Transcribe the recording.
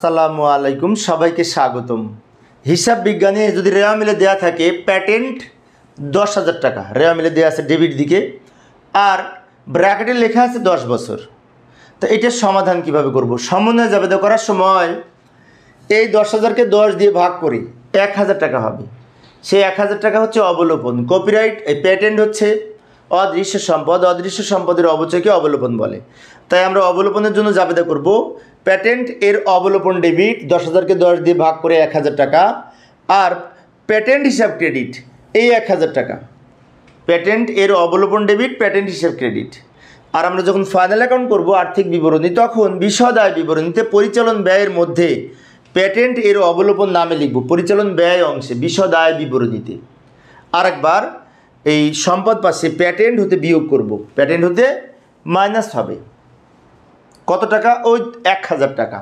আসসালামু আলাইকুম, সবাইকে স্বাগতম। হিসাব বিজ্ঞানে যদি রেওয়া মিলে দেওয়া থাকে প্যাটেন্ট 10,000 টাকা, রেওয়া মিলে দেওয়া আছে ডেবিট দিকে, আর ব্র্যাকেটে লেখা আছে 10 বছর। তো এটার সমাধান কিভাবে করব? সমন্বয় জাবেদা করার সময় এই 10,000কে 10 দিয়ে ভাগ করি 1,000 টাকা হবে। সেই 1,000 টাকা হচ্ছে অবলোপন। কপিরাইট এই প্যাটেন্ট হচ্ছে অদৃশ্য সম্পদ, অদৃশ্য সম্পদের অবচয়কে অবলোপন বলে। তাই আমরা অবলোপনের জন্য জাবেদা করব প্যাটেন্ট এর অবলোপন ডেবিট 10,000কে 10 দিয়ে ভাগ করে 1,000 টাকা, আর প্যাটেন্ট হিসাব ক্রেডিট এই 1,000 টাকা। প্যাটেন্ট এর অবলোপন ডেবিট, প্যাটেন্ট হিসাব ক্রেডিট। আর আমরা যখন ফাইনাল অ্যাকাউন্ট করব আর্থিক বিবরণী, তখন বিশদ আয় বিবরণীতে পরিচালন ব্যয়ের মধ্যে প্যাটেন্ট এর অবলোপন নামে লিখব পরিচালন ব্যয় অংশে, বিশদ আয় বিবরণীতে। আরেকবার এই সম্পদ পাশে প্যাটেন্ট হতে বিয়োগ করব, প্যাটেন্ট হতে মাইনাস হবে কত টাকা? ওই 1,000 টাকা।